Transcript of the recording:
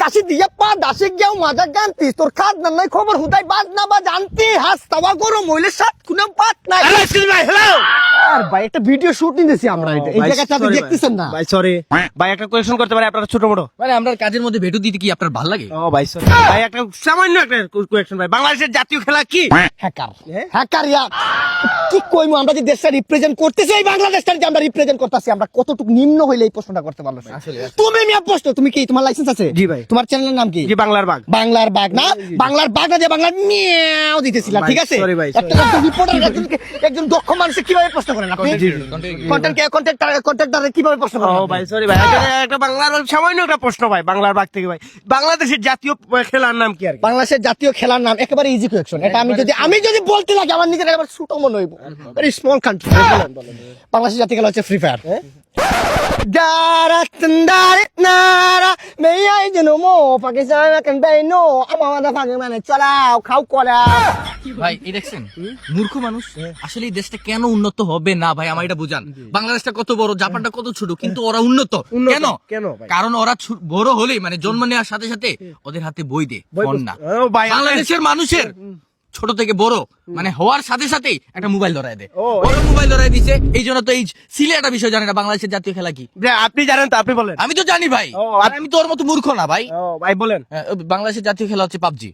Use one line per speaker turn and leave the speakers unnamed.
কাশি দিয়ে পা দাসে গিয়েও মাজা গানতিস তোর খাদ নাই খবর হুদাই বাজ না বা জানতি হাস তাওয়া গরম হইলে সাত খুনে পাত নাই
হ্যালো
আর ভাই একটা ভিডিও শুট নিতেছি আমরা এটা এই জায়গাটা আপনি দেখতেছেন না
ভাই সরি ভাই একটা কোয়েশ্চন করতে পারে আপনারা ছোট মোটো
মানে আমরা কাজের মধ্যে ভেটু দিতে কি আপনার ভালো লাগে?
ও ভাই সরি ভাই একটা সামান্য একটা কোয়েশ্চন ভাই বাংলাদেশের জাতীয় খেলা কি?
হ্যাকার হ্যাকার ইয়া কি কইমু আমরা যে দেশটা রিপ্রেজেন্ট করতেছি এই বাংলাদেশটা যে আমরা রিপ্রেজেন্ট করতেছি আমরা কতটুকু নিম্ন হইলে এই প্রশ্নটা করতে পারলো তুমি মিয়া প্রশ্ন তুমি কি তোমার লাইসেন্স আছে?
জি ভাই।
তোমার চ্যানেলের নাম কি?
জি বাংলার বাঘ।
বাংলার বাঘ না বাংলার বাঘ না যে বাংলার মিয়াও দিতেছিলা ঠিক আছে
Sorry ভাই,
একটা রিপোর্টার একজন দক্ষ মানুষ কিভাবে প্রশ্ন করেন আপনি কন্টেন্ট কিভাবে প্রশ্ন করেন
ও ভাই সরি ভাই একটা বাংলার সামান্য একটা প্রশ্ন ভাই বাংলার বাঘ থেকে ভাই বাংলাদেশের জাতীয় খেলার নাম কি আর কি?
বাংলাদেশের জাতীয় খেলার নাম একেবারে ইজি কোয়েশ্চন এটা আমি যদি বলতে লাগে আমার নিজের একবার ছোট মনে হইব ভেরি স্মল কান্ট্রি বাংলাদেশের জাতীয় খেলা হচ্ছে ফ্রি ফায়ার
ভাই এই দেখছেন মূর্খ মানুষ আসলে এই দেশটা কেন উন্নত হবে না ভাই আমার এটা বুঝান। বাংলাদেশটা কত বড়, জাপানটা কত ছোট, কিন্তু ওরা উন্নত কেন?
কেন ভাই?
কারণ ওরা বড় হলেই মানে জন্ম নেওয়ার সাথে সাথে ওদের হাতে বই দে ফোন না।
ও ভাই
বাংলাদেশের মানুষের ছোট থেকে বড় মানে হওয়ার সাথে সাথেই একটা মোবাইল ধরায় দেয়, ওরা মোবাইল ধরায় দিছে। এই জন্য তো এই সিলে একটা বিষয় জানে না বাংলাদেশের জাতীয় খেলা কি।
আপনি জানেন তো আপনি বলেন।
আমি তো জানি ভাই,
ও,
আর আমি তোর মতো মূর্খ না ভাই।
ও ভাই বলেন।
বাংলাদেশের জাতীয় খেলা হচ্ছে পাবজি।